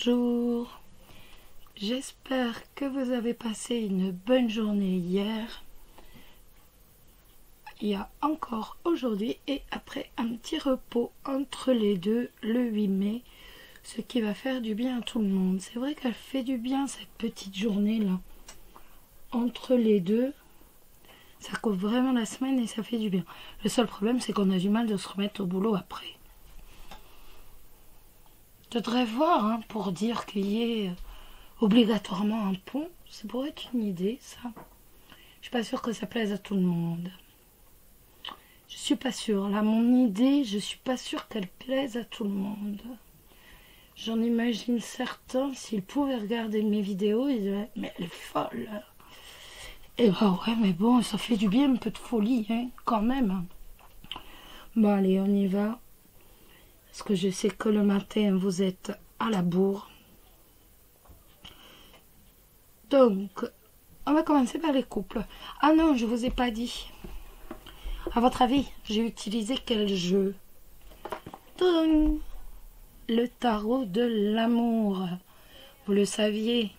Bonjour, j'espère que vous avez passé une bonne journée hier. Il y a encore aujourd'hui et après un petit repos entre les deux le 8 mai, ce qui va faire du bien à tout le monde. C'est vrai qu'elle fait du bien cette petite journée là, entre les deux. Ça coupe vraiment la semaine et ça fait du bien. Le seul problème c'est qu'on a du mal de se remettre au boulot après. Je devrais voir pour dire qu'il y ait obligatoirement un pont. Ça pourrait être une idée, ça. Je suis pas sûre que ça plaise à tout le monde. Je suis pas sûre. Là, mon idée, je suis pas sûre qu'elle plaise à tout le monde. J'en imagine certains, s'ils pouvaient regarder mes vidéos, ils diraient, mais elle est folle. Et bah ouais, mais bon, ça fait du bien, un peu de folie, quand même. Bon, allez, on y va. Parce que je sais que le matin, vous êtes à la bourre. Donc, on va commencer par les couples. Ah non, je vous ai pas dit. À votre avis, j'ai utilisé quel jeu? Tadam! Le tarot de l'amour. Vous le saviez.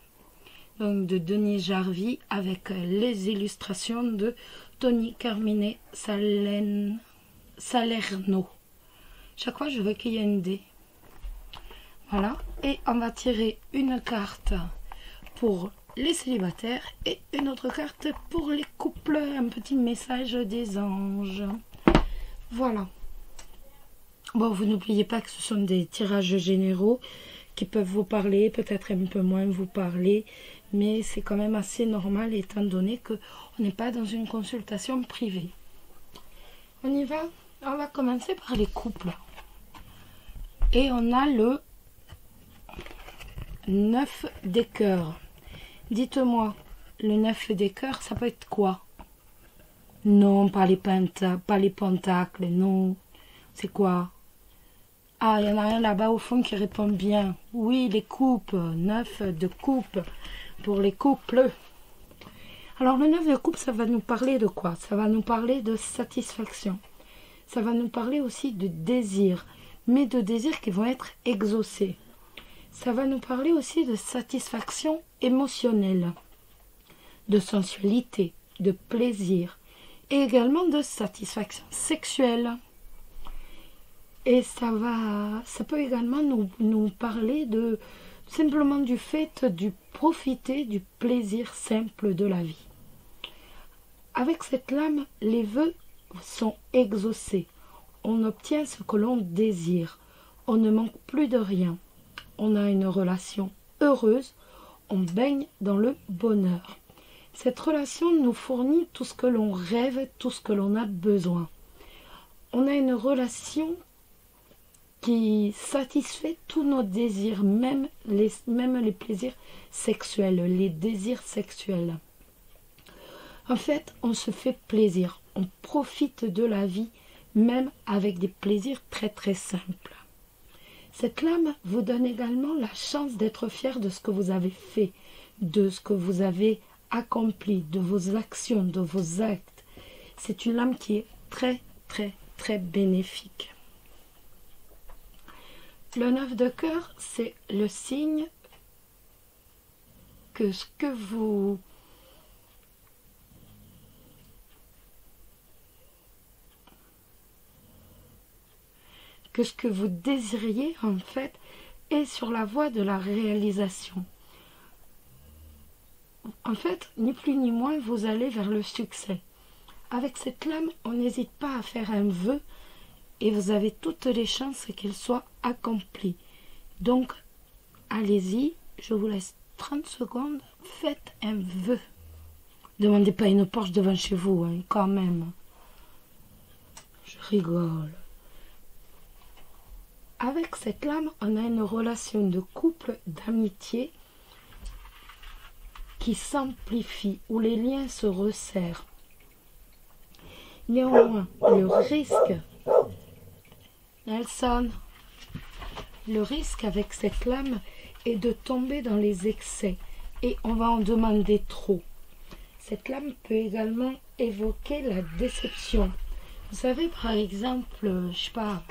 Donc, de Denis Jarvie avec les illustrations de Tony Carmine Salerno. Chaque fois, je veux qu'il y ait une dé. Voilà. Et on va tirer une carte pour les célibataires et une autre carte pour les couples. Un petit message des anges. Voilà. Bon, vous n'oubliez pas que ce sont des tirages généraux qui peuvent vous parler, peut-être un peu moins vous parler, mais c'est quand même assez normal étant donné qu'on n'est pas dans une consultation privée. On y va? On va commencer par les couples. Et on a le 9 des cœurs. Dites-moi, le 9 des cœurs, ça peut être quoi? Non, pas les pentacles, non. C'est quoi? Ah, il y en a un là-bas au fond qui répond bien. Oui, les coupes, 9 de coupe pour les couples. Alors, le 9 de coupe, ça va nous parler de quoi? Ça va nous parler de satisfaction. Ça va nous parler aussi de désir, mais de désirs qui vont être exaucés. Ça va nous parler aussi de satisfaction émotionnelle, de sensualité, de plaisir, et également de satisfaction sexuelle. Et ça peut également nous parler de simplement du fait de profiter du plaisir simple de la vie. Avec cette lame, les vœux sont exaucés. On obtient ce que l'on désire. On ne manque plus de rien. On a une relation heureuse. On baigne dans le bonheur. Cette relation nous fournit tout ce que l'on rêve, tout ce que l'on a besoin. On a une relation qui satisfait tous nos désirs, même les plaisirs sexuels, les désirs sexuels. En fait, on se fait plaisir. On profite de la vie, même avec des plaisirs très très simples. Cette lame vous donne également la chance d'être fier de ce que vous avez fait, de ce que vous avez accompli, de vos actions, de vos actes. C'est une lame qui est très très très bénéfique. Le 9 de cœur, c'est le signe que ce que vous désiriez en fait est sur la voie de la réalisation. En fait, ni plus ni moins, vous allez vers le succès. Avec cette lame, on n'hésite pas à faire un vœu et vous avez toutes les chances qu'il soit accompli. Donc, allez-y, je vous laisse 30 secondes, faites un vœu. Demandez pas une Porsche devant chez vous, quand même. Je rigole. Avec cette lame, on a une relation de couple, d'amitié qui s'amplifie, où les liens se resserrent. Néanmoins, le risque, Nelson, le risque avec cette lame est de tomber dans les excès et on va en demander trop. Cette lame peut également évoquer la déception. Vous savez, par exemple, je sais pas,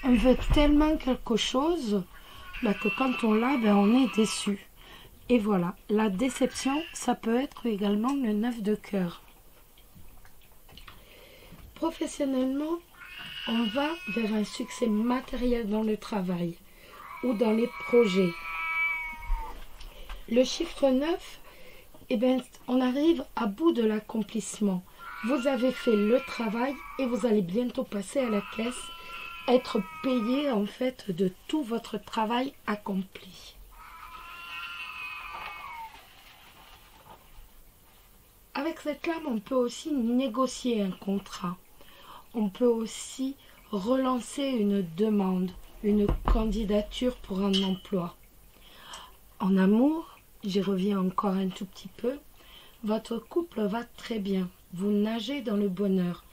on veut tellement quelque chose bah, que quand on l'a, ben, on est déçu. Et voilà, la déception, ça peut être également le 9 de cœur. Professionnellement, on va vers un succès matériel dans le travail ou dans les projets. Le chiffre 9, eh bien, on arrive à bout de l'accomplissement. Vous avez fait le travail et vous allez bientôt passer à la caisse, être payé en fait de tout votre travail accompli. Avec cette lame, on peut aussi négocier un contrat. On peut aussi relancer une demande, une candidature pour un emploi. En amour, j'y reviens encore un tout petit peu, votre couple va très bien. Vous nagez dans le bonheur.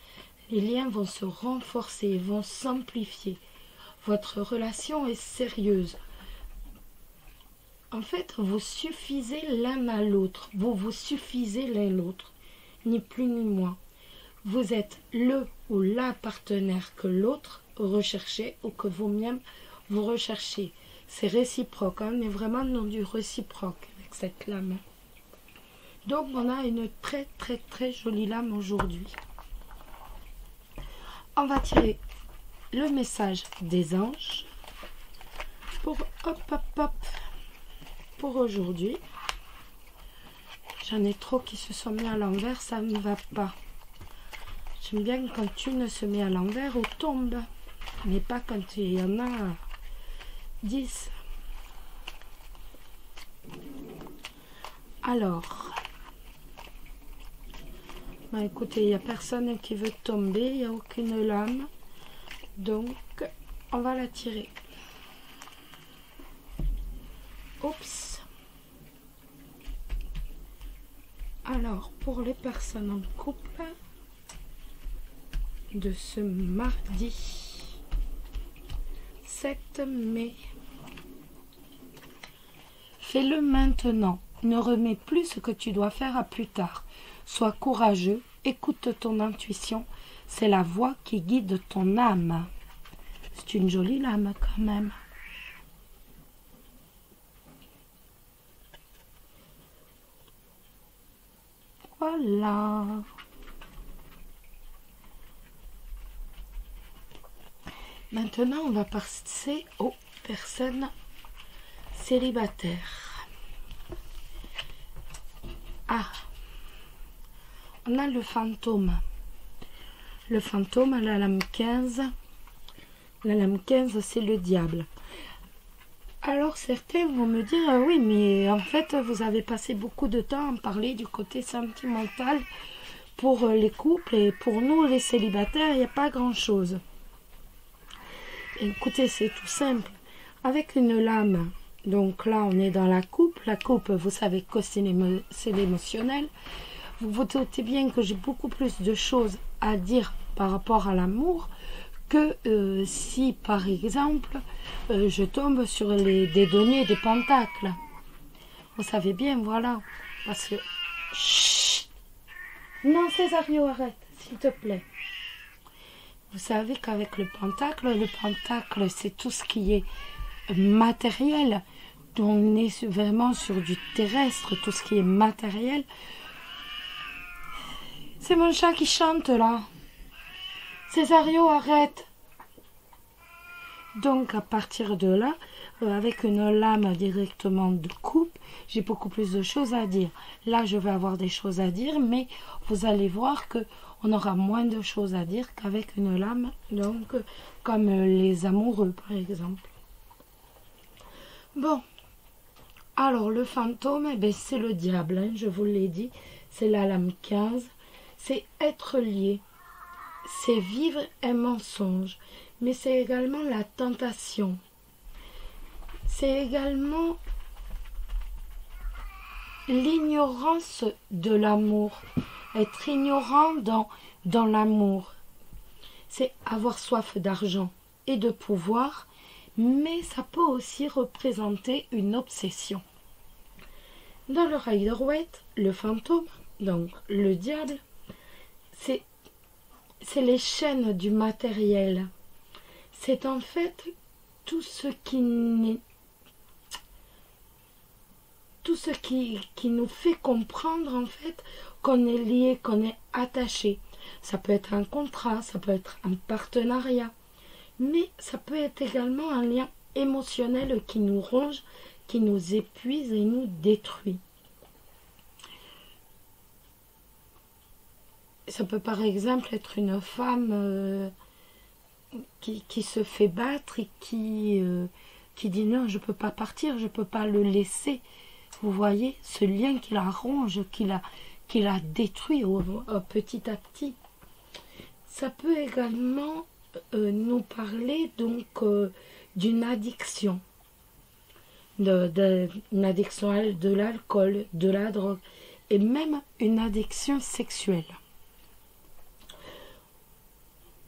Les liens vont se renforcer, vont s'amplifier. Votre relation est sérieuse. En fait, vous suffisez l'un à l'autre. Vous vous suffisez l'un l'autre. Ni plus ni moins. Vous êtes le ou la partenaire que l'autre recherchez ou que vous-même vous recherchez. C'est réciproque, hein, on est vraiment dans du réciproque avec cette lame. Donc on a une très très très jolie lame aujourd'hui. On va tirer le message des anges pour pour aujourd'hui. J'en ai trop qui se sont mis à l'envers, ça ne va pas. J'aime bien quand une se met à l'envers ou tombe, mais pas quand il y en a 10. Alors, bah écoutez, il n'y a personne qui veut tomber, il n'y a aucune lame, donc on va la tirer. Oups. Alors, pour les personnes en couple de ce mardi 7 mai, fais-le maintenant. Ne remets plus ce que tu dois faire à plus tard. Sois courageux, écoute ton intuition. C'est la voix qui guide ton âme. C'est une jolie lame quand même. Voilà. Maintenant, on va passer aux personnes célibataires. Ah, on a le fantôme. Le fantôme, la lame 15. La lame 15, c'est le diable. Alors certains vont me dire, oui, mais en fait, vous avez passé beaucoup de temps à parler du côté sentimental pour les couples et pour nous, les célibataires, il n'y a pas grand-chose. Écoutez, c'est tout simple. Avec une lame, donc là, on est dans la coupe. La coupe, vous savez que c'est l'émotionnel. Vous vous doutez bien que j'ai beaucoup plus de choses à dire par rapport à l'amour que si, par exemple, je tombe sur des deniers des pentacles. Vous savez bien, voilà. Parce que... Chut. Non, Césario, arrête, s'il te plaît. Vous savez qu'avec le pentacle, c'est tout ce qui est matériel. On est vraiment sur du terrestre, tout ce qui est matériel. C'est mon chat qui chante, là. Césario, arrête. Donc, à partir de là, avec une lame directement de coupe, j'ai beaucoup plus de choses à dire. Là, je vais avoir des choses à dire, mais vous allez voir que on aura moins de choses à dire qu'avec une lame, donc comme les amoureux, par exemple. Bon, alors le fantôme, eh ben, c'est le diable, hein, je vous l'ai dit, c'est la lame 15, c'est être lié, c'est vivre un mensonge, mais c'est également la tentation, c'est également l'ignorance de l'amour, être ignorant dans l'amour. C'est avoir soif d'argent et de pouvoir, mais ça peut aussi représenter une obsession. Dans le Rider-Waite, le fantôme, donc le diable, c'est les chaînes du matériel. C'est en fait tout ce qui tout ce qui nous fait comprendre en fait qu'on est lié, qu'on est attaché. Ça peut être un contrat, ça peut être un partenariat, mais ça peut être également un lien émotionnel qui nous ronge, qui nous épuise et nous détruit. Ça peut par exemple être une femme qui se fait battre et qui dit non, je ne peux pas partir, je ne peux pas le laisser. Vous voyez, ce lien qui la ronge, qui la détruit petit à petit. Ça peut également nous parler donc d'une addiction, une addiction de l'alcool, de la drogue et même une addiction sexuelle.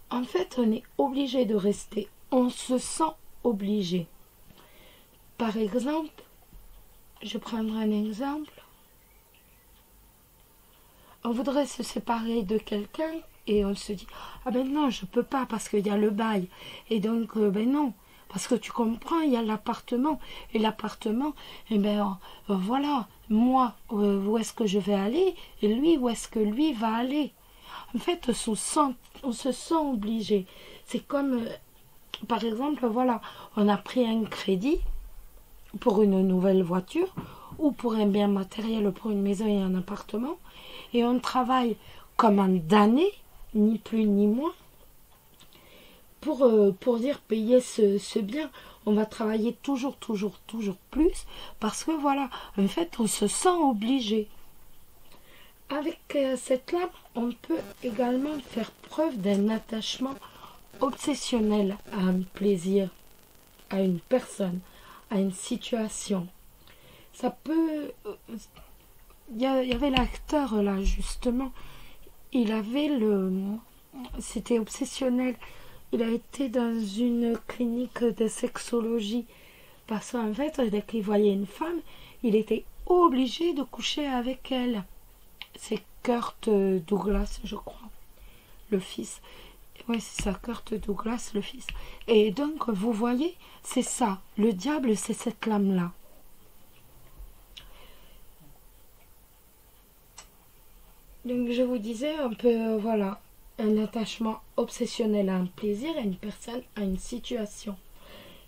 En fait, on est obligé de rester, on se sent obligé. Par exemple, je prendrai un exemple. On voudrait se séparer de quelqu'un et on se dit ah ben non, je peux pas parce qu'il y a le bail. Et donc ben non, parce que tu comprends, il y a l'appartement. Et l'appartement, eh ben voilà, moi où est-ce que je vais aller et lui où est-ce que lui va aller. En fait, on se sent obligé. C'est comme par exemple, voilà, on a pris un crédit pour une nouvelle voiture ou pour un bien matériel, pour une maison et un appartement, et on travaille comme un damné, ni plus ni moins, pour dire payer ce bien. On va travailler toujours plus, parce que voilà, en fait, on se sent obligé. Avec cette lame, on peut également faire preuve d'un attachement obsessionnel à un plaisir, à une personne, à une situation. Ça peut... Il y avait l'acteur là, justement, il avait c'était obsessionnel. Il a été dans une clinique de sexologie parce qu'en fait, dès qu'il voyait une femme, il était obligé de coucher avec elle. C'est Kurt Douglas, je crois, le fils. Oui, c'est ça, Kurt Douglas, le fils. Et donc, vous voyez, c'est ça. Le diable, c'est cette lame-là. Donc, je vous disais un peu, voilà, un attachement obsessionnel à un plaisir, à une personne, à une situation.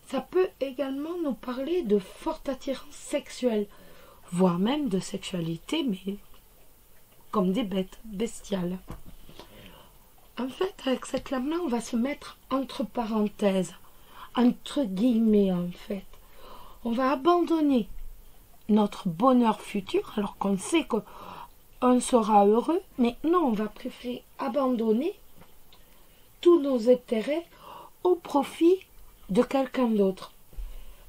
Ça peut également nous parler de forte attirance sexuelle, voire même de sexualité, mais comme des bêtes, bestiales. En fait, avec cette lame-là, on va se mettre entre parenthèses, entre guillemets en fait. On va abandonner notre bonheur futur, alors qu'on sait qu'on sera heureux, mais non, on va préférer abandonner tous nos intérêts au profit de quelqu'un d'autre.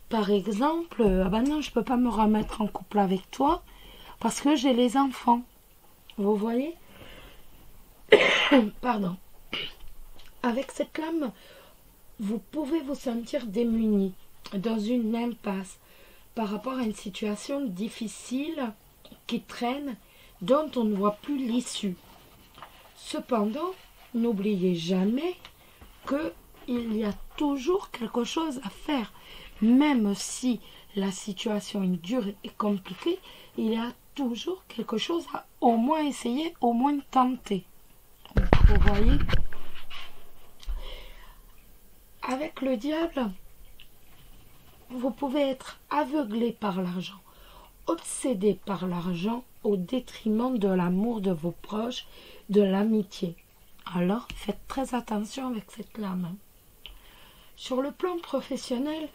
Par exemple, ah ben non, je ne peux pas me remettre en couple avec toi parce que j'ai les enfants. Vous voyez? Pardon. Avec cette lame, vous pouvez vous sentir démuni, dans une impasse, par rapport à une situation difficile qui traîne, dont on ne voit plus l'issue. Cependant, n'oubliez jamais qu'il y a toujours quelque chose à faire. Même si la situation est dure et compliquée, il y a toujours quelque chose à au moins essayer, au moins tenter. Vous voyez? Avec le diable, vous pouvez être aveuglé par l'argent, obsédé par l'argent au détriment de l'amour de vos proches, de l'amitié. Alors, faites très attention avec cette lame. Sur le plan professionnel,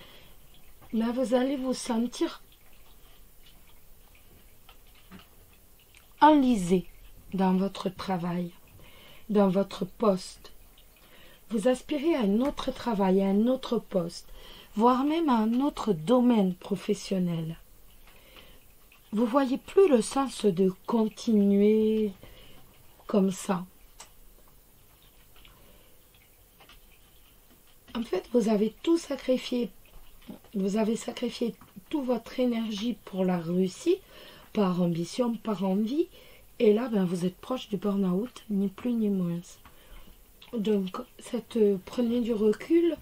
là, vous allez vous sentir enlisé dans votre travail, dans votre poste. Vous aspirez à un autre travail, à un autre poste, voire même à un autre domaine professionnel. Vous voyez plus le sens de continuer comme ça. En fait, vous avez tout sacrifié. Vous avez sacrifié toute votre énergie pour la réussite, par ambition, par envie. Et là, vous êtes proche du burn-out, ni plus ni moins. Donc, prenez du recul,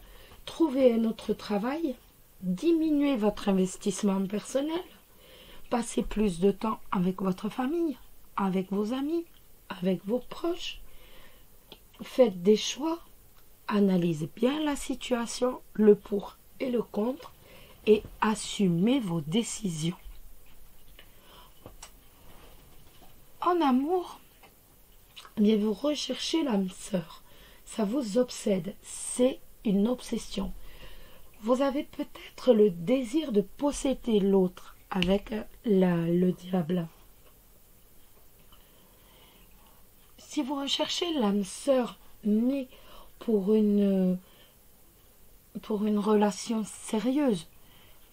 trouvez un autre travail, diminuez votre investissement personnel, Passez plus de temps avec votre famille, avec vos amis, avec vos proches. Faites des choix, analysez bien la situation, le pour et le contre, et assumez vos décisions. En amour, eh bien vous recherchez l'âme sœur. Ça vous obsède, c'est une obsession. Vous avez peut-être le désir de posséder l'autre avec le diable. Si vous recherchez l'âme sœur, mais pour une relation sérieuse,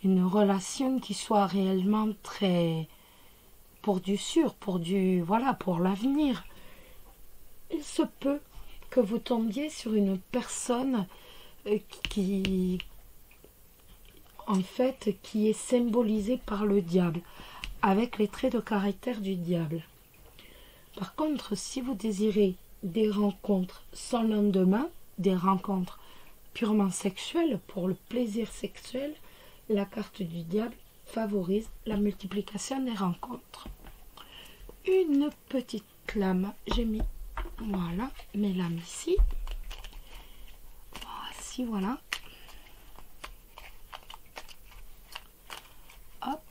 une relation qui soit réellement très pour du sûr, pour l'avenir, il se peut que vous tombiez sur une personne qui est symbolisée par le diable, avec les traits de caractère du diable. Par contre, si vous désirez des rencontres sans lendemain, des rencontres purement sexuelles, pour le plaisir sexuel, la carte du diable favorise la multiplication des rencontres. Une petite lame, j'ai mis, voilà, mes lames ici. Voici, voilà. Hop.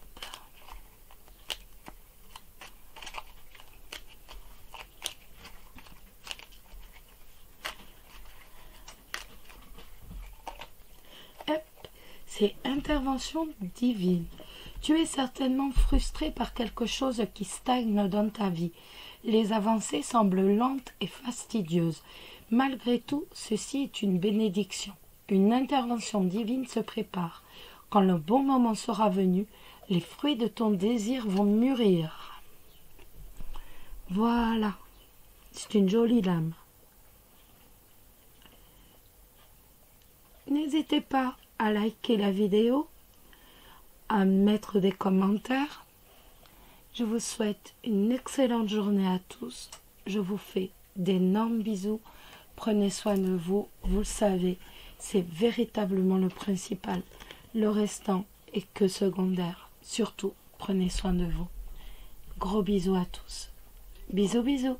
C'est intervention divine. Tu es certainement frustré par quelque chose qui stagne dans ta vie. Les avancées semblent lentes et fastidieuses. Malgré tout, ceci est une bénédiction. Une intervention divine se prépare. Quand le bon moment sera venu, les fruits de ton désir vont mûrir. Voilà. C'est une jolie lame. N'hésitez pas à liker la vidéo, à mettre des commentaires. Je vous souhaite une excellente journée à tous. Je vous fais d'énormes bisous. Prenez soin de vous. Vous le savez, c'est véritablement le principal. Le restant est que secondaire. Surtout, prenez soin de vous. Gros bisous à tous. Bisous, bisous.